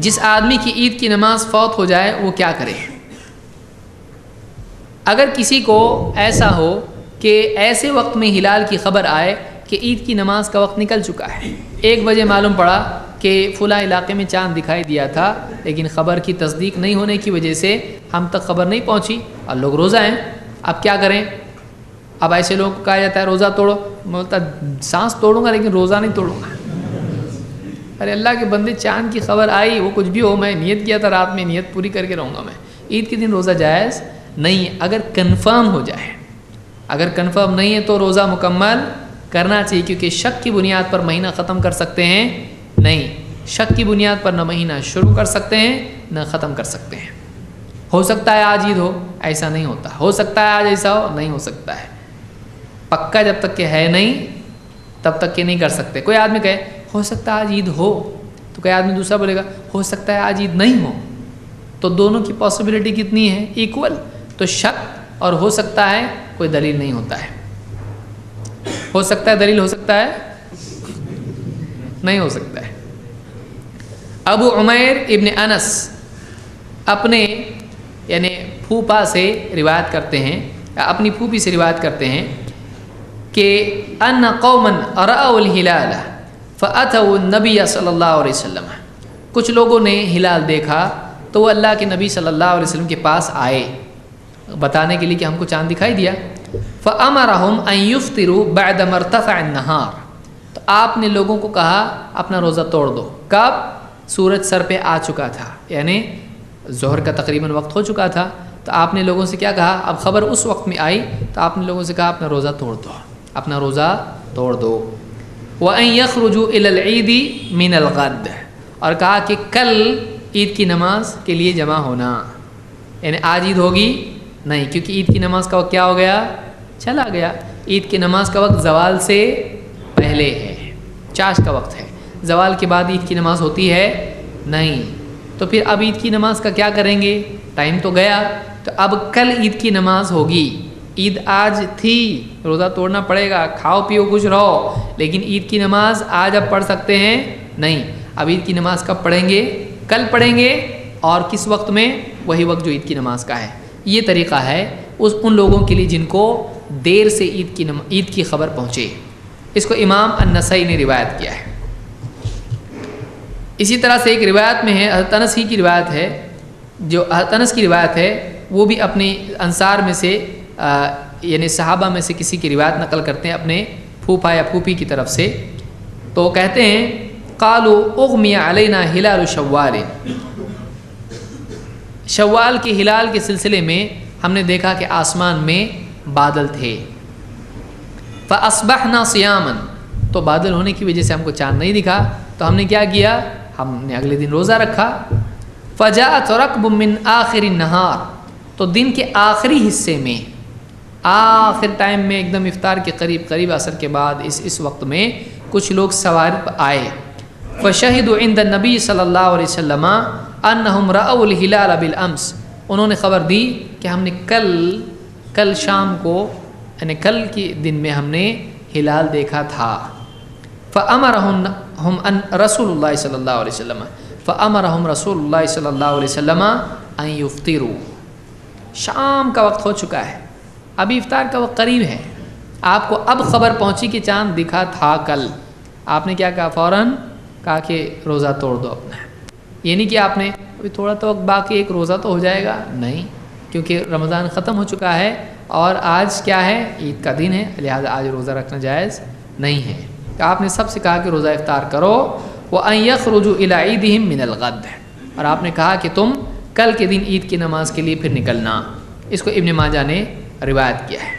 جس آدمی کی عید کی نماز فوت ہو جائے وہ کیا کرے؟ اگر کسی کو ایسا ہو کہ ایسے وقت میں ہلال کی خبر آئے کہ عید کی نماز کا وقت نکل چکا ہے، 1 بجے معلوم پڑا کہ فلاں علاقے میں چاند دکھائی دیا تھا، لیکن خبر کی تصدیق نہیں ہونے کی وجہ سے ہم تک خبر نہیں پہنچی اور لوگ روزہ ہیں، اب کیا کریں؟ اب ایسے لوگوں کو کہا جاتا ہے روزہ توڑو، بولتا سانس توڑوں گا لیکن روزہ نہیں توڑوں گا۔ ارے اللہ کے بندے، چاند کی خبر آئی، وہ کچھ بھی ہو، میں نیت کیا تھا رات میں، نیت پوری کر کے رہوں گا۔ میں عید کے دن روزہ جائز نہیں ہے اگر کنفرم ہو جائے، اگر کنفرم نہیں ہے تو روزہ مکمل کرنا چاہیے، کیونکہ شک کی بنیاد پر مہینہ ختم کر سکتے ہیں نہیں، شک کی بنیاد پر نہ مہینہ شروع کر سکتے ہیں نہ ختم کر سکتے ہیں۔ ہو سکتا ہے آج عید ہو، ایسا نہیں ہوتا، ہو سکتا ہے آج ایسا ہو، نہیں ہو سکتا ہے، پکا جب تک کہ ہے نہیں تب تک کہ نہیں کر سکتے۔ کوئی آدمی کہے ہو سکتا ہے آج عید ہو، تو کوئی آدمی دوسرا بولے گا ہو سکتا ہے آج عید نہیں ہو، تو دونوں کی پاسبلٹی کتنی ہے؟ ایکول۔ تو شک اور ہو سکتا ہے کوئی دلیل نہیں ہوتا ہے۔ ہو سکتا ہے دلیل ہو سکتا ہے؟ نہیں ہو سکتا ہے۔ ابو عمیر ابن انس اپنے یعنی پھوپھا سے روایت کرتے ہیں، اپنی پھوپھی سے روایت کرتے ہیں کہ ان قوما رأوا الہلال فأتوا النبی صلی اللہ علیہ وسلم، کچھ لوگوں نے ہلال دیکھا تو وہ اللہ کے نبی صلی اللہ علیہ وسلم کے پاس آئے بتانے کے لیے کہ ہم کو چاند دکھائی دیا۔ فأمرهم ان يفطروا بعد ما ارتفع النهار، تو آپ نے لوگوں کو کہا اپنا روزہ توڑ دو۔ کب؟ سورج سر پہ آ چکا تھا، یعنی ظہر کا تقریباً وقت ہو چکا تھا، تو آپ نے لوگوں سے کیا کہا؟ اب خبر اس وقت میں آئی تو آپ نے لوگوں سے کہا اپنا روزہ توڑ دو، اپنا روزہ توڑ دو۔ وَأَن يَخْرُجُوا إِلَى الْعِيدِ مِنَ الْغَدِّ، اور کہا کہ کل عید کی نماز کے لیے جمع ہونا، یعنی آج عید ہوگی نہیں، کیونکہ عید کی نماز کا وقت کیا ہو گیا؟ چلا گیا۔ عید کی نماز کا وقت زوال سے پہلے ہے، چاش کا وقت ہے، زوال کے بعد عید کی نماز ہوتی ہے نہیں، تو پھر اب عید کی نماز کا کیا کریں گے؟ ٹائم تو گیا، تو اب کل عید کی نماز ہوگی، عید آج تھی، روزہ توڑنا پڑے گا، کھاؤ پیو خوش رہو، لیکن عید کی نماز آج اب پڑھ سکتے ہیں نہیں، اب عید کی نماز کب پڑھیں گے؟ کل پڑھیں گے، اور کس وقت میں؟ وہی وقت جو عید کی نماز کا ہے۔ یہ طریقہ ہے ان لوگوں کے لیے جن کو دیر سے عید کی خبر پہنچے۔ اس کو امام النسائی نے روایت کیا ہے۔ اسی طرح سے ایک روایت میں ہے، حضرت انس ہی کی روایت ہے، جو حضرت انس کی روایت ہے وہ بھی اپنے انصار میں سے یعنی صحابہ میں سے کسی کی روایت نقل کرتے ہیں اپنے پھوپھا یا پھوپھی کی طرف سے، تو کہتے ہیں قالوا اغمی علینا ہلال شوال، شوال کے ہلال کے سلسلے میں ہم نے دیکھا کہ آسمان میں بادل تھے، فاصبحنا صیاما، تو بادل ہونے کی وجہ سے ہم کو چاند نہیں دکھا، تو ہم نے کیا کیا؟ ہم نے اگلے دن روزہ رکھا۔ فجاءت رکب من آخر النہار، تو دن کے آخری حصے میں، آخر ٹائم میں، ایک دم افطار کے قریب عصر کے بعد اس وقت میں کچھ لوگ سوار آئے، فشہدوا عند النبی صلی اللہ علیہ وسلم انہم رأوا الہلال بالامس، انہوں نے خبر دی کہ ہم نے کل شام کو، یعنی کل کے دن میں ہم نے ہلال دیکھا تھا۔ فأمرهم ان رسول اللہ صلی اللہ علیہ وسلم، فأمرهم رسول اللہ صلی اللہ علیہ وسلم ان یفطروا، شام کا وقت ہو چکا ہے، ابھی افطار کا وقت قریب ہے، آپ کو اب خبر پہنچی کہ چاند دکھا تھا کل، آپ نے کیا کہا؟ فوراً کہا کہ روزہ توڑ دو اپنا۔ یہ نہیں کہ آپ نے ابھی تھوڑا تو وقت باقی، ایک روزہ تو ہو جائے گا، نہیں، کیونکہ رمضان ختم ہو چکا ہے اور آج کیا ہے؟ عید کا دن ہے، لہذا آج روزہ رکھنا جائز نہیں ہے۔ کہ آپ نے سب سے کہا کہ روزہ افطار کرو، وَأَن يَخْرُجُوا إِلَىٰ عِيدِهِمْ مِنَ الْغَدِّ، اور آپ نے کہا کہ تم کل کے دن عید کی نماز کے لیے پھر نکلنا۔ اس کو ابن ماجہ نے روایت کیا ہے۔